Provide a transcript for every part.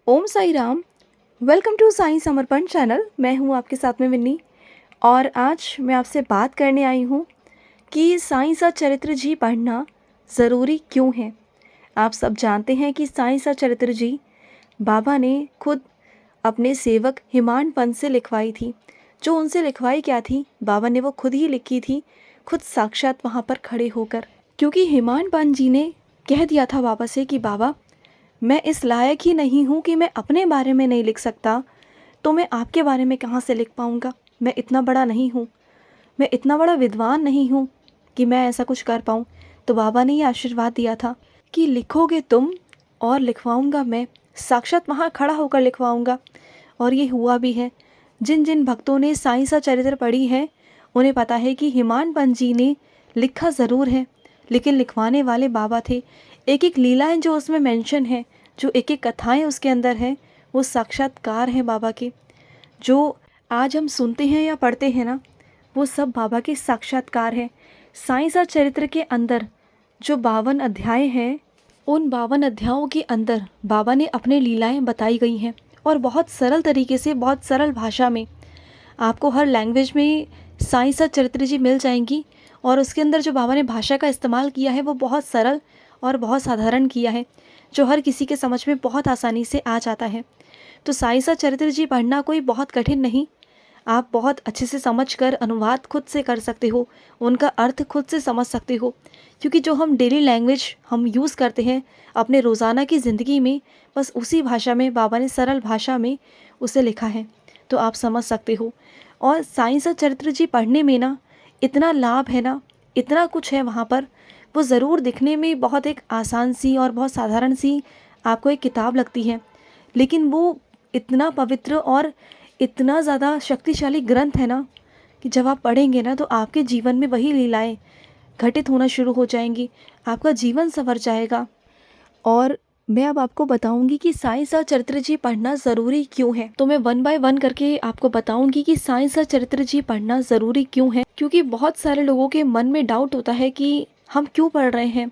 Om Sai Ram. Welcome to Sai Samarpan channel. मैं हूं आपके साथ में विन्नी और आज मैं आपसे बात करने आई हूं कि साईं सच्चरित्र जी पढ़ना ज़रूरी क्यों है। आप सब जानते हैं कि साईं सच्चरित्र जी बाबा ने खुद अपने सेवक हिमांड पंत से लिखवाई थी। जो उनसे लिखवाई क्या थी, बाबा ने वो खुद ही लिखी थी, खुद साक्षात वहाँ पर खड़े होकर। क्योंकि हिमांड पंत जी ने कह दिया था बाबा से कि बाबा, मैं इस लायक ही नहीं हूँ कि मैं अपने बारे में नहीं लिख सकता, तो मैं आपके बारे में कहाँ से लिख पाऊँगा। मैं इतना बड़ा नहीं हूँ, मैं इतना बड़ा विद्वान नहीं हूँ कि मैं ऐसा कुछ कर पाऊँ। तो बाबा ने ये आशीर्वाद दिया था कि लिखोगे तुम और लिखवाऊँगा मैं, साक्षात वहाँ खड़ा होकर लिखवाऊँगा। और ये हुआ भी है। जिन जिन भक्तों ने साईं सच्चरित्र पढ़ी है उन्हें पता है कि हिमांड पंत जी ने लिखा ज़रूर है, लेकिन लिखवाने वाले बाबा थे। एक एक लीलाएं जो उसमें मेंशन है, जो एक एक कथाएं उसके अंदर हैं, वो साक्षात्कार हैं बाबा के। जो आज हम सुनते हैं या पढ़ते हैं ना, वो सब बाबा के साक्षात्कार हैं। साईं सच्चरित्र के अंदर जो 52 अध्याय हैं, उन 52 अध्यायों के अंदर बाबा ने अपने लीलाएं बताई गई हैं और बहुत सरल तरीके से, बहुत सरल भाषा में। आपको हर लैंग्वेज में साईं सच्चरित्र जी मिल जाएंगी और उसके अंदर जो बाबा ने भाषा का इस्तेमाल किया है वो बहुत सरल और बहुत साधारण किया है, जो हर किसी के समझ में बहुत आसानी से आ जाता है। तो साईं सच्चरित्र जी पढ़ना कोई बहुत कठिन नहीं, आप बहुत अच्छे से समझकर अनुवाद खुद से कर सकते हो, उनका अर्थ खुद से समझ सकते हो। क्योंकि जो हम डेली लैंग्वेज हम यूज़ करते हैं अपने रोज़ाना की ज़िंदगी में, बस उसी भाषा में बाबा ने सरल भाषा में उसे लिखा है, तो आप समझ सकते हो। और साईं सच्चरित्र जी पढ़ने में ना इतना लाभ है ना, इतना कुछ है वहाँ पर। वो ज़रूर दिखने में बहुत एक आसान सी और बहुत साधारण सी आपको एक किताब लगती है, लेकिन वो इतना पवित्र और इतना ज़्यादा शक्तिशाली ग्रंथ है ना कि जब आप पढ़ेंगे ना तो आपके जीवन में वही लीलाएं घटित होना शुरू हो जाएंगी, आपका जीवन संवर जाएगा। और मैं अब आपको बताऊंगी कि साईं सच्चरित्र जी पढ़ना ज़रूरी क्यों है। तो मैं वन बाय वन करके आपको बताऊंगी कि साईं सच्चरित्र जी पढ़ना ज़रूरी क्यों है। क्योंकि बहुत सारे लोगों के मन में डाउट होता है कि हम क्यों पढ़ रहे हैं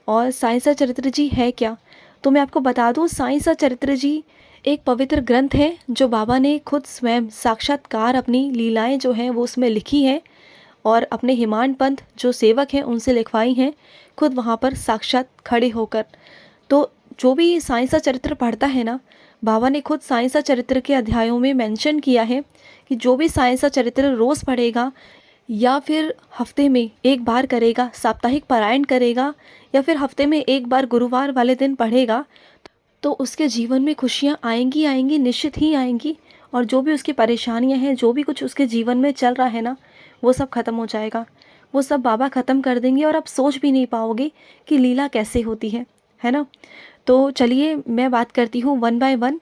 और साईं सच्चरित्र जी है क्या। तो मैं आपको बता दूं, साईं सच्चरित्र जी एक पवित्र ग्रंथ है जो बाबा ने खुद स्वयं साक्षात्कार अपनी लीलाएं जो हैं वो उसमें लिखी है और अपने हिमांड पंत जो सेवक हैं उनसे लिखवाई हैं, खुद वहाँ पर साक्षात खड़े होकर। तो जो भी साईं सच्चरित्र पढ़ता है ना, बाबा ने खुद साईं सच्चरित्र के अध्यायों में मेंशन किया है कि जो भी साईं सच्चरित्र रोज़ पढ़ेगा या फिर हफ्ते में एक बार करेगा, साप्ताहिक पारायण करेगा या फिर हफ्ते में एक बार गुरुवार वाले दिन पढ़ेगा, तो उसके जीवन में खुशियाँ आएंगी आएंगी, निश्चित ही आएंगी। और जो भी उसकी परेशानियाँ हैं, जो भी कुछ उसके जीवन में चल रहा है ना, वो सब ख़त्म हो जाएगा। वो सब बाबा ख़त्म कर देंगे और आप सोच भी नहीं पाओगे कि लीला कैसे होती है ना। तो चलिए मैं बात करती हूँ one by one,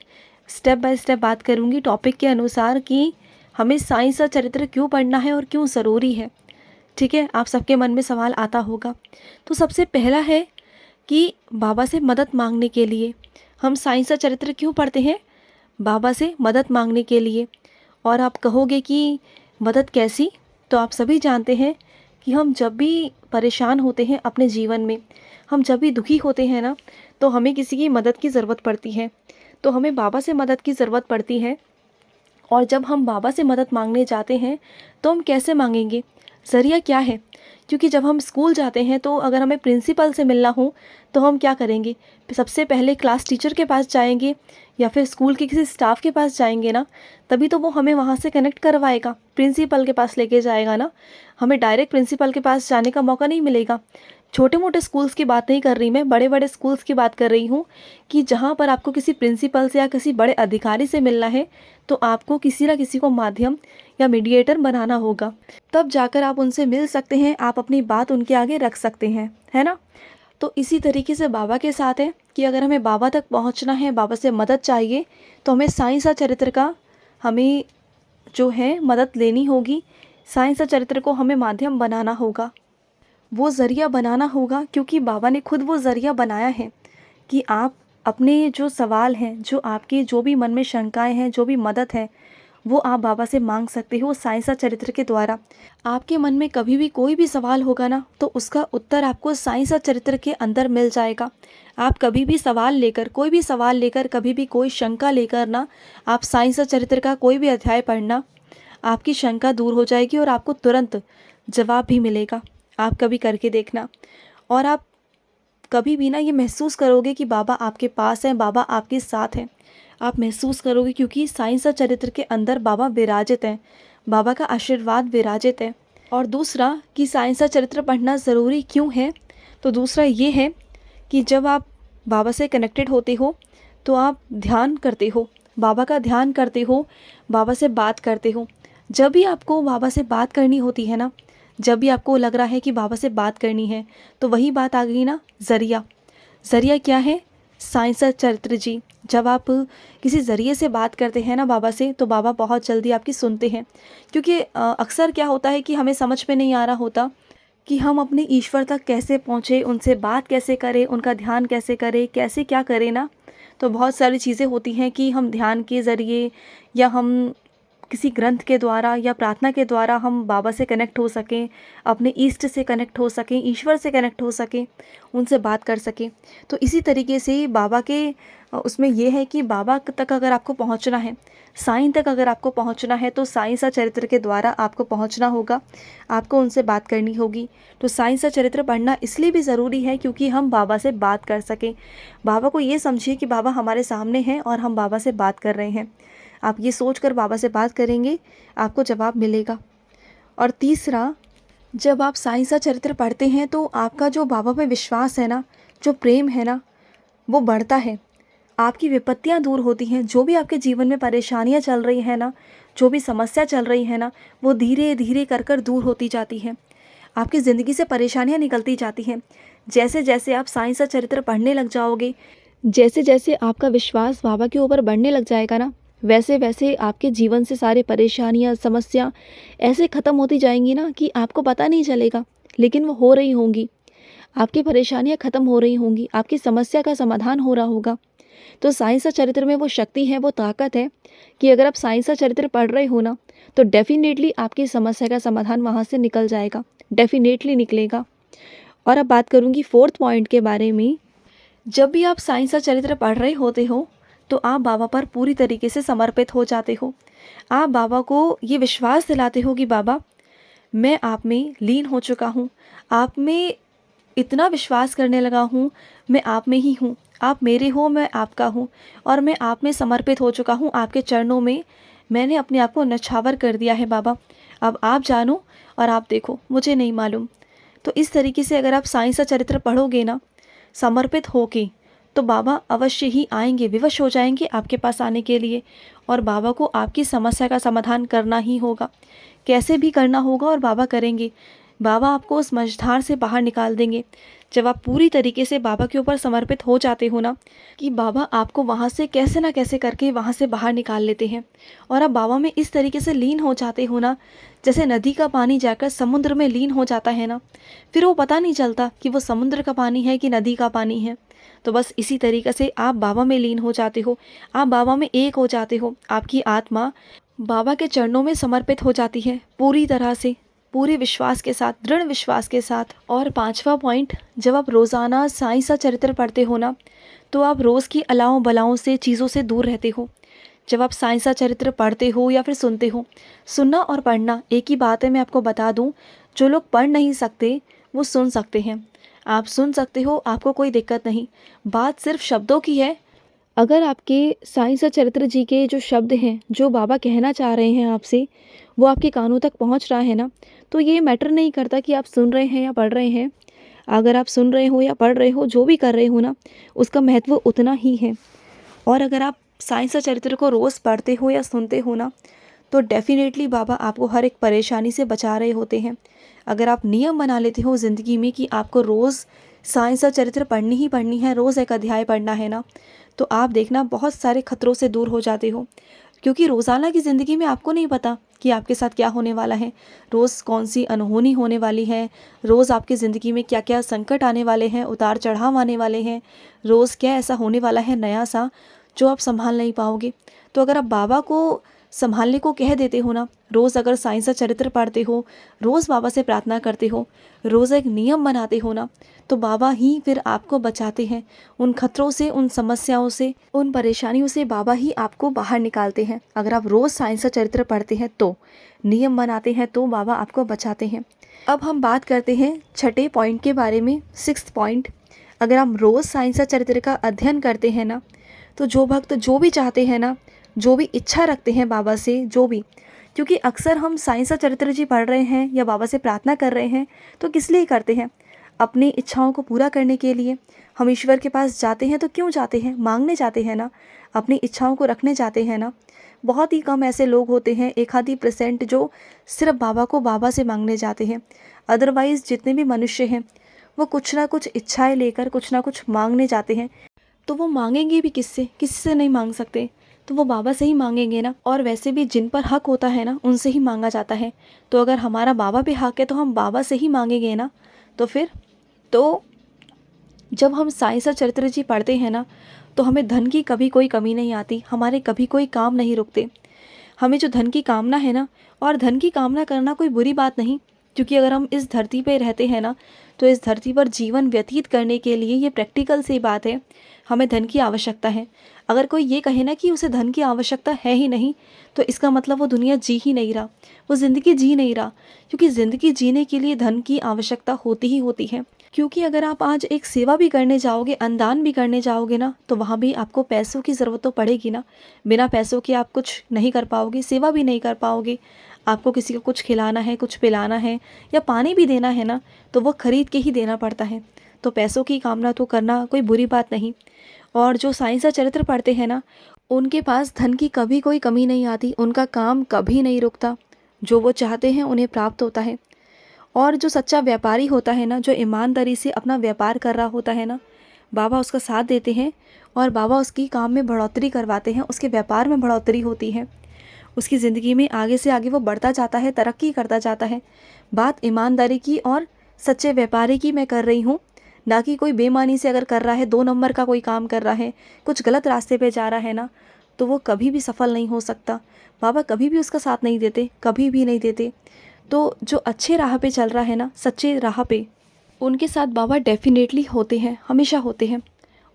step by step बात करूँगी टॉपिक के अनुसार कि हमें साईं सच्चरित्र क्यों पढ़ना है और क्यों ज़रूरी है। ठीक है, आप सबके मन में सवाल आता होगा। तो सबसे पहला है कि बाबा से मदद मांगने के लिए हम साईं सच्चरित्र क्यों पढ़ते हैं। बाबा से मदद मांगने के लिए। और आप कहोगे कि मदद कैसी, तो आप सभी जानते हैं कि हम जब भी परेशान होते हैं अपने जीवन में, हम जब भी दुखी होते हैं ना, तो हमें किसी की मदद की ज़रूरत पड़ती है। तो हमें बाबा से मदद की ज़रूरत पड़ती है। और जब हम बाबा से मदद मांगने जाते हैं तो हम कैसे मांगेंगे, ज़रिया क्या है। क्योंकि जब हम स्कूल जाते हैं तो अगर हमें प्रिंसिपल से मिलना हो तो हम क्या करेंगे, सबसे पहले क्लास टीचर के पास जाएंगे या फिर स्कूल के किसी स्टाफ के पास जाएंगे ना, तभी तो वो हमें वहाँ से कनेक्ट करवाएगा, प्रिंसिपल के पास लेके जाएगा ना। हमें डायरेक्ट प्रिंसिपल के पास जाने का मौका नहीं मिलेगा। छोटे मोटे स्कूल्स की बात नहीं कर रही मैं, बड़े बड़े स्कूल्स की बात कर रही हूँ कि जहाँ पर आपको किसी प्रिंसिपल से या किसी बड़े अधिकारी से मिलना है तो आपको किसी ना किसी को माध्यम या मीडिएटर बनाना होगा, तब जाकर आप उनसे मिल सकते हैं, आप अपनी बात उनके आगे रख सकते हैं, है ना। तो इसी तरीके से बाबा के साथ है कि अगर हमें बाबा तक पहुंचना है, बाबा से मदद चाहिए, तो हमें साईं सच्चरित्र का हमें जो है मदद लेनी होगी। साईं सच्चरित्र को हमें माध्यम बनाना होगा, वो ज़रिया बनाना होगा। क्योंकि बाबा ने खुद वो ज़रिया बनाया है कि आप अपने जो सवाल हैं, जो आपके जो भी मन में शंकाएं हैं, जो भी मदद है, वो आप बाबा से मांग सकते हो साईं सच्चरित्र के द्वारा। आपके मन में कभी भी कोई भी सवाल होगा ना, तो उसका उत्तर आपको साईं सच्चरित्र के अंदर मिल जाएगा। आप कभी भी सवाल लेकर, कोई भी सवाल लेकर, कभी भी कोई शंका लेकर ना आप साईं सच्चरित्र का कोई भी अध्याय पढ़ना, आपकी शंका दूर हो जाएगी और आपको तुरंत जवाब भी मिलेगा। आप कभी करके देखना और आप कभी भी ना ये महसूस करोगे कि बाबा आपके पास हैं, बाबा आपके साथ हैं। आप महसूस करोगे क्योंकि साईं सच्चरित्र के अंदर बाबा विराजित हैं, बाबा का आशीर्वाद विराजित है। और दूसरा कि साईं सच्चरित्र पढ़ना ज़रूरी क्यों है, तो दूसरा ये है कि जब आप बाबा से कनेक्टेड होते हो तो आप ध्यान करते हो, बाबा का ध्यान करते हो, बाबा से बात करते हो। जब भी आपको बाबा से बात करनी होती है ना, जब भी आपको लग रहा है कि बाबा से बात करनी है, तो वही बात आ गई ना, ज़रिया। ज़रिया क्या है? साईं सच्चरित्र जी। जब आप किसी ज़रिए से बात करते हैं ना बाबा से, तो बाबा बहुत जल्दी आपकी सुनते हैं। क्योंकि अक्सर क्या होता है कि हमें समझ में नहीं आ रहा होता कि हम अपने ईश्वर तक कैसे पहुँचे, उनसे बात कैसे करें, उनका ध्यान कैसे करें, कैसे क्या करें ना। तो बहुत सारी चीज़ें होती हैं कि हम ध्यान के ज़रिए या हम किसी ग्रंथ के द्वारा या प्रार्थना के द्वारा हम बाबा से कनेक्ट हो सकें, अपने इष्ट से कनेक्ट हो सकें, ईश्वर से कनेक्ट हो सकें, उनसे बात कर सकें। तो इसी तरीके से बाबा के उसमें ये है कि बाबा तक अगर आपको पहुंचना है, साईं तक अगर आपको पहुंचना है, तो साईं सच्चरित्र के द्वारा आपको पहुंचना होगा, आपको उनसे बात करनी होगी। तो साईं सच्चरित्र पढ़ना इसलिए भी ज़रूरी है क्योंकि हम बाबा से बात कर सकें। बाबा को ये समझिए कि बाबा हमारे सामने हैं और हम बाबा से बात कर रहे हैं। आप ये सोचकर बाबा से बात करेंगे, आपको जवाब मिलेगा। और तीसरा, जब आप साईं सच्चरित्र पढ़ते हैं तो आपका जो बाबा पे विश्वास है ना, जो प्रेम है ना, वो बढ़ता है। आपकी विपत्तियाँ दूर होती हैं, जो भी आपके जीवन में परेशानियाँ चल रही हैं ना, जो भी समस्या चल रही है ना, वो धीरे धीरे कर कर दूर होती जाती हैं। आपकी ज़िंदगी से परेशानियाँ निकलती जाती हैं। जैसे जैसे आप साईं सच्चरित्र पढ़ने लग जाओगे, जैसे जैसे आपका विश्वास बाबा के ऊपर बढ़ने लग जाएगा ना, वैसे वैसे आपके जीवन से सारे परेशानियाँ, समस्या ऐसे ख़त्म होती जाएंगी ना कि आपको पता नहीं चलेगा, लेकिन वो हो रही होंगी। आपकी परेशानियाँ ख़त्म हो रही होंगी, आपकी समस्या का समाधान हो रहा होगा। तो साईं सच्चरित्र में वो शक्ति है, वो ताकत है कि अगर आप साईं सच्चरित्र पढ़ रहे हो ना, तो डेफिनेटली आपकी समस्या का समाधान वहाँ से निकल जाएगा, डेफिनेटली निकलेगा। और अब बात करूँगी फोर्थ पॉइंट के बारे में। जब भी आप साईं सच्चरित्र पढ़ रहे होते हो तो आप बाबा पर पूरी तरीके से समर्पित हो जाते हो। आप बाबा को ये विश्वास दिलाते हो कि बाबा, मैं आप में लीन हो चुका हूँ, आप में इतना विश्वास करने लगा हूँ, मैं आप में ही हूँ, आप मेरे हो, मैं आपका हूँ और मैं आप में समर्पित हो चुका हूँ। आपके चरणों में मैंने अपने आप को नछावर कर दिया है बाबा, अब आप जानो और आप देखो, मुझे नहीं मालूम। तो इस तरीके से अगर आप साईं सच्चरित्र पढ़ोगे ना समर्पित होके, तो बाबा अवश्य ही आएंगे, विवश हो जाएंगे आपके पास आने के लिए। और बाबा को आपकी समस्या का समाधान करना ही होगा, कैसे भी करना होगा और बाबा करेंगे। बाबा आपको उस मझधार से बाहर निकाल देंगे। जब आप पूरी तरीके से बाबा के ऊपर समर्पित हो जाते हो ना, कि बाबा आपको वहाँ से कैसे ना कैसे करके वहाँ से बाहर निकाल लेते हैं और आप बाबा में इस तरीके से लीन हो जाते हो ना, जैसे नदी का पानी जाकर समुद्र में लीन हो जाता है ना, फिर वो पता नहीं चलता कि वो समुद्र का पानी है कि नदी का पानी है। तो बस इसी तरीके से आप बाबा में लीन हो जाते हो, आप बाबा में एक हो जाते हो। आपकी आत्मा बाबा के चरणों में समर्पित हो जाती है पूरी तरह से, पूरे विश्वास के साथ, दृढ़ विश्वास के साथ। और पांचवा पॉइंट, जब आप रोज़ाना साईं सच्चरित्र पढ़ते हो ना, तो आप रोज़ की अलाओं बलाओं से, चीज़ों से दूर रहते हो। जब आप साईं सच्चरित्र पढ़ते हो या फिर सुनते हो, सुनना और पढ़ना एक ही बात है। मैं आपको बता दूं, जो लोग पढ़ नहीं सकते वो सुन सकते हैं। आप सुन सकते हो, आपको कोई दिक्कत नहीं। बात सिर्फ शब्दों की है। अगर आपके साईं सच्चरित्र जी के जो शब्द हैं, जो बाबा कहना चाह रहे हैं आपसे, वो आपके कानों तक पहुंच रहा है ना, तो ये मैटर नहीं करता कि आप सुन रहे हैं या पढ़ रहे हैं। अगर आप सुन रहे हो या पढ़ रहे हो, जो भी कर रहे हो ना, उसका महत्व उतना ही है। और अगर आप साईं सच्चरित्र को रोज़ पढ़ते हो या सुनते हो ना, तो डेफिनेटली बाबा आपको हर एक परेशानी से बचा रहे होते हैं। अगर आप नियम बना लेते हो ज़िंदगी में कि आपको रोज़ साईं सच्चरित्र पढ़नी ही पढ़नी है, रोज़ एक अध्याय पढ़ना है ना, तो आप देखना बहुत सारे खतरों से दूर हो जाते हो। क्योंकि रोज़ाना की ज़िंदगी में आपको नहीं पता कि आपके साथ क्या होने वाला है, रोज़ कौन सी अनहोनी होने वाली है, रोज़ आपकी ज़िंदगी में क्या क्या संकट आने वाले हैं, उतार चढ़ाव आने वाले हैं, रोज़ क्या ऐसा होने वाला है नया सा जो आप संभाल नहीं पाओगे। तो अगर आप बाबा को संभालने को कह देते हो ना, रोज़ अगर साईं सा चरित्र पढ़ते हो, रोज़ बाबा से प्रार्थना करते हो, रोज़ एक नियम बनाते हो ना, तो बाबा ही फिर आपको बचाते हैं उन खतरों से, उन समस्याओं से, उन परेशानियों से। बाबा ही आपको बाहर निकालते हैं। अगर आप रोज़ साईं सा चरित्र पढ़ते हैं तो, नियम बनाते हैं तो बाबा आपको बचाते हैं। अब हम बात करते हैं छठे पॉइंट के बारे में, 6th पॉइंट। अगर हम रोज़ साईं सा चरित्र का अध्ययन करते हैं ना, तो जो भक्त जो भी चाहते हैं ना, जो भी इच्छा रखते हैं बाबा से, जो भी, क्योंकि अक्सर हम साईं सा चरित्र जी पढ़ रहे हैं या बाबा से प्रार्थना कर रहे हैं तो किस लिए करते हैं? अपनी इच्छाओं को पूरा करने के लिए। हम ईश्वर के पास जाते हैं तो क्यों जाते हैं? मांगने जाते हैं ना, अपनी इच्छाओं को रखने जाते हैं ना। बहुत ही कम ऐसे लोग होते हैं, 1-आधी% जो सिर्फ बाबा को बाबा से मांगने जाते हैं। अदरवाइज़ जितने भी मनुष्य हैं वो कुछ ना कुछ इच्छाएं लेकर कुछ ना कुछ मांगने जाते हैं। तो वो मांगेंगे भी किससे? किसी से नहीं मांग सकते, तो वो बाबा से ही मांगेंगे ना। और वैसे भी जिन पर हक होता है ना, उनसे ही मांगा जाता है। तो अगर हमारा बाबा पे हक है तो हम बाबा से ही मांगेंगे ना। तो फिर तो जब हम साईं सा चरित्र जी पढ़ते हैं ना, तो हमें धन की कभी कोई कमी नहीं आती, हमारे कभी कोई काम नहीं रुकते। हमें जो धन की कामना है ना, और धन की कामना करना कोई बुरी बात नहीं, क्योंकि अगर हम इस धरती पे रहते हैं ना, तो इस धरती पर जीवन व्यतीत करने के लिए ये प्रैक्टिकल सी बात है, हमें धन की आवश्यकता है। अगर कोई ये कहे ना कि उसे धन की आवश्यकता है ही नहीं, तो इसका मतलब वो दुनिया जी ही नहीं रहा, वो ज़िंदगी जी नहीं रहा। क्योंकि ज़िंदगी जीने के लिए धन की आवश्यकता होती ही होती है। क्योंकि अगर आप आज एक सेवा भी करने जाओगे, अन्नदान भी करने जाओगे ना, तो वहाँ भी आपको पैसों की ज़रूरत तो पड़ेगी ना। बिना पैसों के आप कुछ नहीं कर पाओगे, सेवा भी नहीं कर पाओगे। आपको किसी को कुछ खिलाना है, कुछ पिलाना है या पानी भी देना है ना, तो वो खरीद के ही देना पड़ता है। तो पैसों की कामना तो करना कोई बुरी बात नहीं। और जो साईं सा चरित्र पढ़ते हैं ना, उनके पास धन की कभी कोई कमी नहीं आती, उनका काम कभी नहीं रुकता। जो वो चाहते हैं उन्हें प्राप्त होता है। और जो सच्चा व्यापारी होता है ना, जो ईमानदारी से अपना व्यापार कर रहा होता है ना, बाबा उसका साथ देते हैं और बाबा उसकी काम में बढ़ोतरी करवाते हैं, उसके व्यापार में बढ़ोतरी होती है, उसकी ज़िंदगी में आगे से आगे वो बढ़ता जाता है, तरक्की करता जाता है। बात ईमानदारी की और सच्चे व्यापारी की मैं कर रही हूँ, ना कि कोई बेईमानी से अगर कर रहा है, 2 नंबर का कोई काम कर रहा है, कुछ गलत रास्ते पे जा रहा है ना, तो वो कभी भी सफल नहीं हो सकता। बाबा कभी भी उसका साथ नहीं देते, कभी भी नहीं देते। तो जो अच्छे राह पे चल रहा है ना, सच्चे राह पे, उनके साथ बाबा डेफिनेटली होते हैं, हमेशा होते हैं।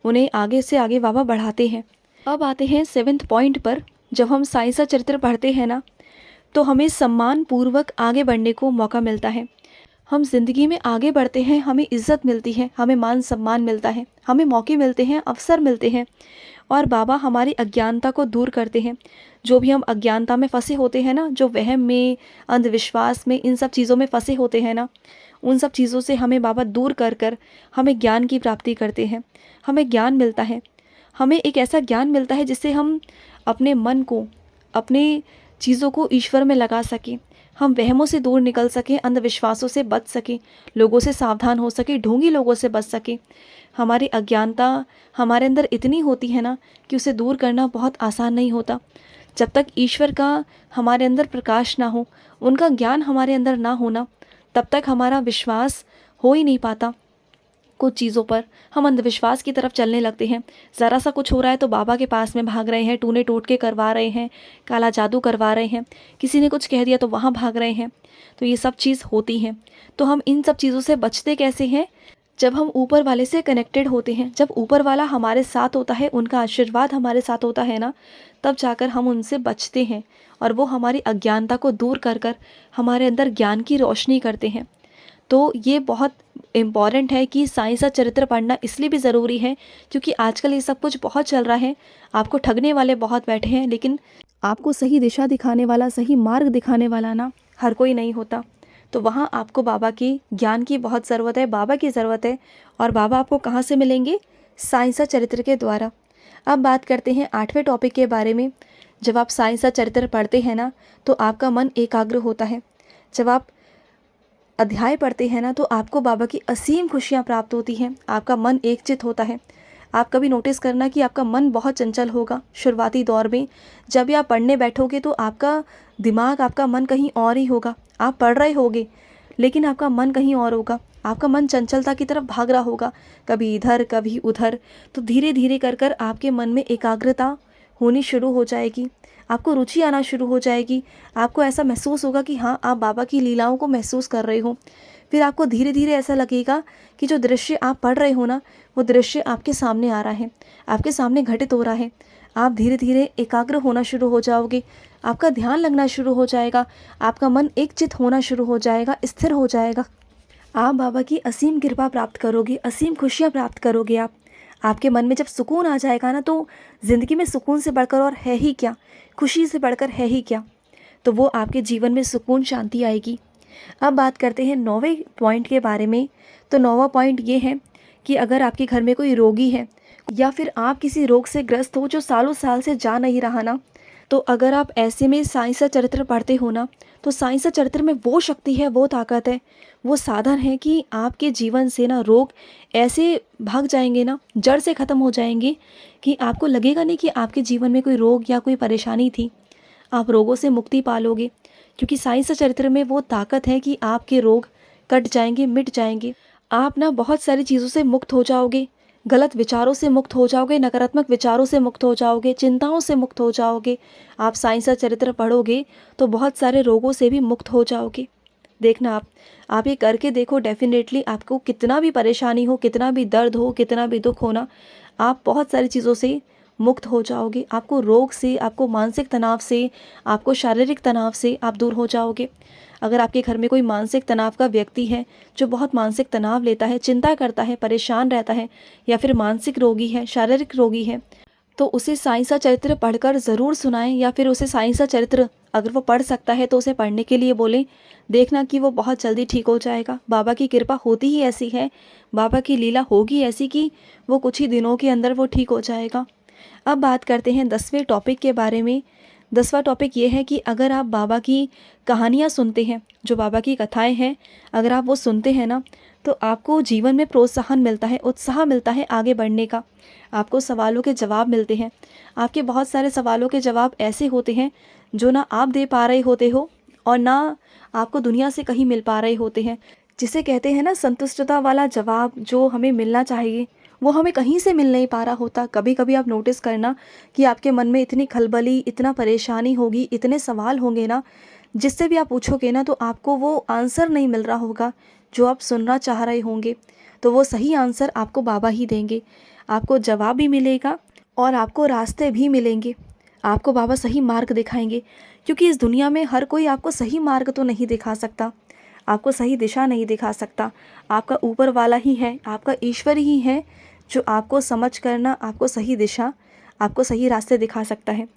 उन्हें आगे से आगे बाबा बढ़ाते हैं। अब आते हैं 7th पॉइंट पर। जब हम साईं सा चरित्र पढ़ते हैं ना, तो हमें सम्मान पूर्वक आगे बढ़ने को मौका मिलता है। हम ज़िंदगी में आगे बढ़ते हैं, हमें इज़्ज़त मिलती है, हमें मान सम्मान मिलता है, हमें मौके मिलते हैं, अवसर मिलते हैं। और बाबा हमारी अज्ञानता को दूर करते हैं। जो भी हम अज्ञानता में फंसे होते हैं ना, जो वहम में, अंधविश्वास में, इन सब चीज़ों में फंसे होते हैं ना, उन सब चीज़ों से हमें बाबा दूर कर कर हमें ज्ञान की प्राप्ति करते हैं। हमें ज्ञान मिलता है, हमें एक ऐसा ज्ञान मिलता है जिससे हम अपने मन को, अपने चीज़ों को ईश्वर में लगा सकें, हम वहमों से दूर निकल सकें, अंधविश्वासों से बच सकें, लोगों से सावधान हो सकें, ढोंगी लोगों से बच सकें। हमारी अज्ञानता हमारे अंदर इतनी होती है ना कि उसे दूर करना बहुत आसान नहीं होता। जब तक ईश्वर का हमारे अंदर प्रकाश ना हो, उनका ज्ञान हमारे अंदर ना होना, तब तक हमारा विश्वास हो ही नहीं पाता। कुछ चीज़ों पर हम अंधविश्वास की तरफ चलने लगते हैं। ज़रा सा कुछ हो रहा है तो बाबा के पास में भाग रहे हैं, टूने टोटके करवा रहे हैं, काला जादू करवा रहे हैं, किसी ने कुछ कह दिया तो वहाँ भाग रहे हैं। तो ये सब चीज़ होती है। तो हम इन सब चीज़ों से बचते कैसे हैं? जब हम ऊपर वाले से कनेक्टेड होते हैं, जब ऊपर वाला हमारे साथ होता है, उनका आशीर्वाद हमारे साथ होता है ना, तब जाकर हम उनसे बचते हैं और वो हमारी अज्ञानता को दूर कर कर हमारे अंदर ज्ञान की रोशनी करते हैं। तो ये बहुत इम्पॉर्टेंट है कि साईं सा चरित्र पढ़ना इसलिए भी ज़रूरी है क्योंकि आजकल ये सब कुछ बहुत चल रहा है। आपको ठगने वाले बहुत बैठे हैं, लेकिन आपको सही दिशा दिखाने वाला, सही मार्ग दिखाने वाला ना हर कोई नहीं होता। तो वहाँ आपको बाबा की ज्ञान की बहुत ज़रूरत है, बाबा की ज़रूरत है। और बाबा आपको कहाँ से मिलेंगे? साईं सा चरित्र के द्वारा। अब बात करते हैं 8वें टॉपिक के बारे में। जब आप साईं सा चरित्र पढ़ते हैं ना, तो आपका मन एकाग्र होता है। जब आप अध्याय पढ़ते हैं ना, तो आपको बाबा की असीम खुशियाँ प्राप्त होती हैं, आपका मन एकचित होता है। आप कभी नोटिस करना कि आपका मन बहुत चंचल होगा शुरुआती दौर में। जब भी आप पढ़ने बैठोगे तो आपका दिमाग, आपका मन कहीं और ही होगा। आप पढ़ रहे होगे लेकिन आपका मन कहीं और होगा, आपका मन चंचलता की तरफ भाग रहा होगा, कभी इधर कभी उधर। तो धीरे धीरे कर कर आपके मन में एकाग्रता होनी शुरू हो जाएगी। आपको रुचि आना शुरू हो जाएगी। आपको ऐसा महसूस होगा कि हाँ, आप बाबा की लीलाओं को महसूस कर रहे हो। फिर आपको धीरे धीरे ऐसा लगेगा कि जो दृश्य आप पढ़ रहे हो ना, वो दृश्य आपके सामने आ रहा है, आपके सामने घटित हो रहा है। आप धीरे धीरे एकाग्र होना शुरू हो जाओगे, आपका ध्यान लगना शुरू हो जाएगा, आपका मन एकचित्त होना शुरू हो जाएगा, स्थिर हो जाएगा। आप बाबा की असीम कृपा प्राप्त करोगे, असीम खुशियाँ प्राप्त करोगे आप। आपके मन में जब सुकून आ जाएगा ना, तो ज़िंदगी में सुकून से बढ़कर और है ही क्या, खुशी से बढ़कर है ही क्या। तो वो आपके जीवन में सुकून शांति आएगी। अब बात करते हैं 9वें पॉइंट के बारे में। तो 9वां पॉइंट ये है कि अगर आपके घर में कोई रोगी है या फिर आप किसी रोग से ग्रस्त हो जो सालों साल से जा नहीं रहा ना, तो अगर आप ऐसे में साईं सा चरित्र पढ़ते हो ना, तो साईं सा चरित्र में वो शक्ति है, वो ताकत है, वो साधन है कि आपके जीवन से ना रोग ऐसे भाग जाएंगे ना, जड़ से ख़त्म हो जाएंगे कि आपको लगेगा नहीं कि आपके जीवन में कोई रोग या कोई परेशानी थी। आप रोगों से मुक्ति पालोगे, क्योंकि साईं सा चरित्र में वो ताकत है कि आपके रोग कट जाएंगे, मिट जाएंगे। आप ना बहुत सारी चीज़ों से मुक्त हो जाओगे, गलत विचारों से मुक्त हो जाओगे, नकारात्मक विचारों से मुक्त हो जाओगे, चिंताओं से मुक्त हो जाओगे। आप साईं सा चरित्र पढ़ोगे तो बहुत सारे रोगों से भी मुक्त हो जाओगे। देखना आप ये करके देखो, डेफिनेटली आपको कितना भी परेशानी हो, कितना भी दर्द हो, कितना भी दुख हो ना, आप बहुत सारी चीज़ों से मुक्त हो जाओगे। आपको रोग से, आपको मानसिक तनाव से, आपको शारीरिक तनाव से आप दूर हो जाओगे। अगर आपके घर में कोई मानसिक तनाव का व्यक्ति है, जो बहुत मानसिक तनाव लेता है, चिंता करता है, परेशान रहता है, या फिर मानसिक रोगी है, शारीरिक रोगी है, तो उसे साईं सा चरित्र पढ़कर ज़रूर सुनाएं, या फिर उसे साईं सा चरित्र अगर वो पढ़ सकता है तो उसे पढ़ने के लिए बोलें। देखना कि वो बहुत जल्दी ठीक हो जाएगा। बाबा की कृपा होती ही ऐसी है, बाबा की लीला होगी ऐसी कि वो कुछ ही दिनों के अंदर वो ठीक हो जाएगा। अब बात करते हैं 10वें टॉपिक के बारे में। 10वां टॉपिक ये है कि अगर आप बाबा की कहानियाँ सुनते हैं, जो बाबा की कथाएं हैं, अगर आप वो सुनते हैं ना, तो आपको जीवन में प्रोत्साहन मिलता है, उत्साह मिलता है आगे बढ़ने का। आपको सवालों के जवाब मिलते हैं। आपके बहुत सारे सवालों के जवाब ऐसे होते हैं जो ना आप दे पा रहे होते हो और ना आपको दुनिया से कहीं मिल पा रहे होते हैं। जिसे कहते हैं ना संतुष्टता वाला जवाब जो हमें मिलना चाहिए, वो हमें कहीं से मिल नहीं पा रहा होता। कभी कभी आप नोटिस करना कि आपके मन में इतनी खलबली, इतना परेशानी होगी, इतने सवाल होंगे ना, जिससे भी आप पूछोगे ना तो आपको वो आंसर नहीं मिल रहा होगा जो आप सुनना चाह रहे होंगे। तो वो सही आंसर आपको बाबा ही देंगे। आपको जवाब भी मिलेगा और आपको रास्ते भी मिलेंगे। आपको बाबा सही मार्ग दिखाएंगे, क्योंकि इस दुनिया में हर कोई आपको सही मार्ग तो नहीं दिखा सकता, आपको सही दिशा नहीं दिखा सकता। आपका ऊपर वाला ही है, आपका ईश्वर ही है जो आपको समझ करना, आपको सही दिशा, आपको सही रास्ते दिखा सकता है।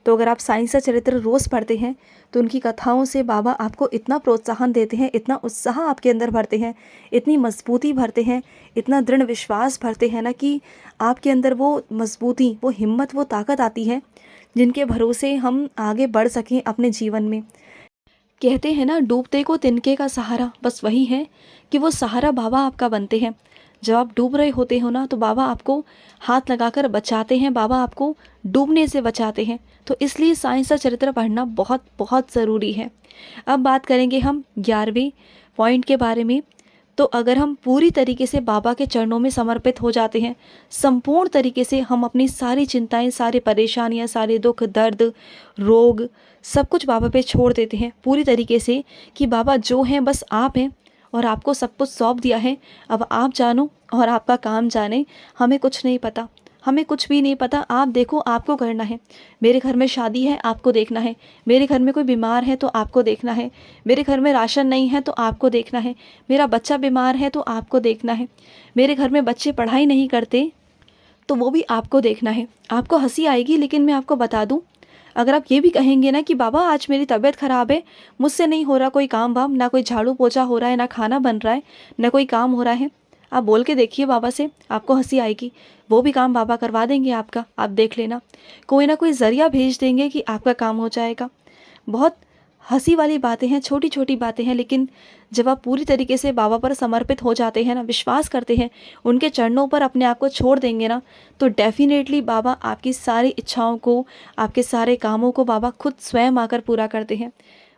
तो अगर आप साईं सा चरित्र रोज़ पढ़ते हैं तो उनकी कथाओं से बाबा आपको इतना प्रोत्साहन देते हैं, इतना उत्साह आपके अंदर भरते हैं, इतनी मजबूती भरते हैं, इतना दृढ़ विश्वास भरते हैं ना कि आपके अंदर वो मजबूती, वो हिम्मत, वो ताकत आती है जिनके भरोसे हम आगे बढ़ सकें अपने जीवन में। कहते हैं ना, डूबते को तिनके का सहारा, बस वही है कि वो सहारा बाबा आपका बनते हैं। जब आप डूब रहे होते हो ना, तो बाबा आपको हाथ लगाकर बचाते हैं, बाबा आपको डूबने से बचाते हैं। तो इसलिए साईं सा चरित्र पढ़ना बहुत बहुत ज़रूरी है। अब बात करेंगे हम 11वें पॉइंट के बारे में। तो अगर हम पूरी तरीके से बाबा के चरणों में समर्पित हो जाते हैं, संपूर्ण तरीके से हम अपनी सारी चिंताएं, सारी परेशानियां, सारे दुख, दर्द, रोग, सब कुछ बाबा पे छोड़ देते हैं पूरी तरीके से कि बाबा जो हैं बस आप हैं और आपको सब कुछ सौंप दिया है, अब आप जानो और आपका काम जाने, हमें कुछ नहीं पता, हमें कुछ भी नहीं पता, आप देखो, आपको करना है। मेरे घर में शादी है, आपको देखना है। मेरे घर में कोई बीमार है तो आपको देखना है। मेरे घर में राशन नहीं है तो आपको देखना है। मेरा बच्चा बीमार है तो आपको देखना है। मेरे घर में बच्चे पढ़ाई नहीं करते तो वो भी आपको देखना है। आपको हंसी आएगी, लेकिन मैं आपको बता दूं, अगर आप ये भी कहेंगे ना कि बाबा आज मेरी तबीयत ख़राब है, मुझसे नहीं हो रहा कोई काम वाम, ना कोई झाड़ू पोछा हो रहा है, ना खाना बन रहा है, ना कोई काम हो रहा है, आप बोल के देखिए बाबा से, आपको हंसी आएगी। वो भी काम बाबा करवा देंगे आपका, आप देख लेना। कोई ना कोई ज़रिया भेज देंगे कि आपका काम हो जाएगा। बहुत हंसी वाली बातें हैं, छोटी छोटी बातें हैं, लेकिन जब आप पूरी तरीके से बाबा पर समर्पित हो जाते हैं ना, विश्वास करते हैं, उनके चरणों पर अपने आप को छोड़ देंगे ना, तो डेफिनेटली बाबा आपकी सारी इच्छाओं को, आपके सारे कामों को बाबा खुद स्वयं आकर पूरा करते हैं।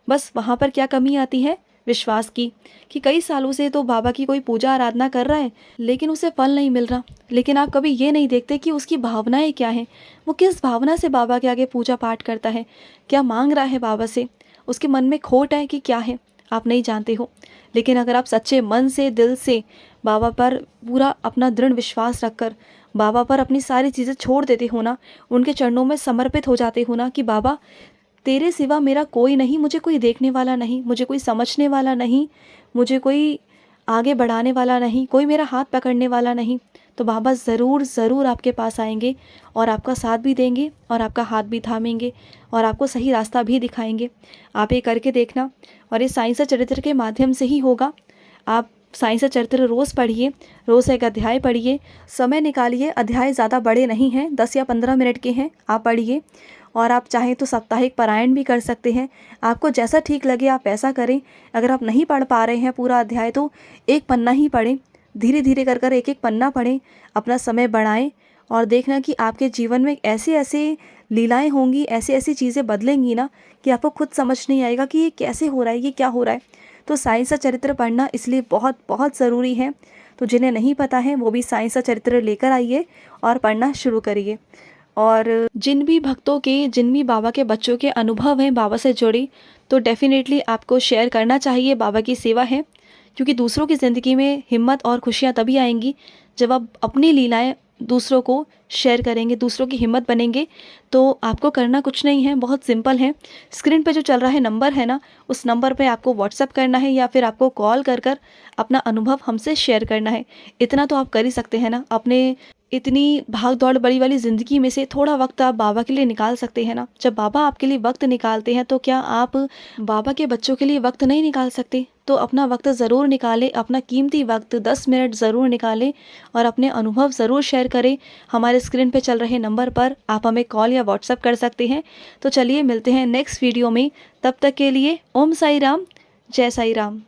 बस वहाँ पर क्या कमी आती है? विश्वास की कि कई सालों से तो बाबा की कोई पूजा आराधना कर रहा है लेकिन उसे फल नहीं मिल रहा। लेकिन आप कभी ये नहीं देखते कि उसकी भावनाएं क्या हैं, वो किस भावना से बाबा के आगे पूजा पाठ करता है, क्या मांग रहा है बाबा से, उसके मन में खोट है कि क्या है, आप नहीं जानते हो। लेकिन अगर आप सच्चे मन से, दिल से बाबा पर पूरा अपना दृढ़ विश्वास रखकर बाबा पर अपनी सारी चीज़ें छोड़ देते हो ना, उनके चरणों में समर्पित हो जाते हो ना कि बाबा तेरे सिवा मेरा कोई नहीं, मुझे कोई देखने वाला नहीं, मुझे कोई समझने वाला नहीं, मुझे कोई आगे बढ़ाने वाला नहीं, कोई मेरा हाथ पकड़ने वाला नहीं, तो बाबा ज़रूर ज़रूर आपके पास आएंगे और आपका साथ भी देंगे और आपका हाथ भी थामेंगे और आपको सही रास्ता भी दिखाएंगे। आप ये करके देखना और ये साईं सा चरित्र के माध्यम से ही होगा। आप साईं सा चरित्र रोज़ पढ़िए, रोज़ एक अध्याय पढ़िए, समय निकालिए। अध्याय ज़्यादा बड़े नहीं हैं, 10 या 15 मिनट के हैं, आप पढ़िए। और आप चाहें तो साप्ताहिक पारायण भी कर सकते हैं, आपको जैसा ठीक लगे आप वैसा करें। अगर आप नहीं पढ़ पा रहे हैं पूरा अध्याय तो एक पन्ना ही पढ़ें, धीरे धीरे कर कर एक एक पन्ना पढ़ें, अपना समय बढ़ाएं और देखना कि आपके जीवन में ऐसे ऐसे लीलाएं होंगी, ऐसे ऐसी चीज़ें बदलेंगी ना कि आपको खुद समझ नहीं आएगा कि ये कैसे हो रहा है, ये क्या हो रहा है। तो साईं सा चरित्र पढ़ना इसलिए बहुत बहुत ज़रूरी है। तो जिन्हें नहीं पता है वो भी साईं सा चरित्र लेकर आइए और पढ़ना शुरू करिए। और जिन भी भक्तों के, जिन भी बाबा के बच्चों के अनुभव हैं बाबा से जुड़े, तो डेफ़िनेटली आपको शेयर करना चाहिए। बाबा की सेवा है, क्योंकि दूसरों की ज़िंदगी में हिम्मत और खुशियाँ तभी आएंगी जब आप अपनी लीलाएं दूसरों को शेयर करेंगे, दूसरों की हिम्मत बनेंगे। तो आपको करना कुछ नहीं है, बहुत सिंपल है। स्क्रीन पे जो चल रहा है नंबर है ना, उस नंबर पे आपको व्हाट्सअप करना है या फिर आपको कॉल कर कर अपना अनुभव हमसे शेयर करना है। इतना तो आप कर ही सकते हैं ना, अपने इतनी भाग दौड़ बड़ी वाली ज़िंदगी में से थोड़ा वक्त आप बाबा के लिए निकाल सकते हैं ना। जब बाबा आपके लिए वक्त निकालते हैं तो क्या आप बाबा के बच्चों के लिए वक्त नहीं निकाल सकते? तो अपना वक्त ज़रूर निकालें, अपना कीमती वक्त 10 मिनट ज़रूर निकालें और अपने अनुभव ज़रूर शेयर करें। हमारे स्क्रीन पे चल रहे नंबर पर आप हमें कॉल या व्हाट्सअप कर सकते हैं। तो चलिए मिलते हैं नेक्स्ट वीडियो में, तब तक के लिए ओम साई राम, जय साई राम।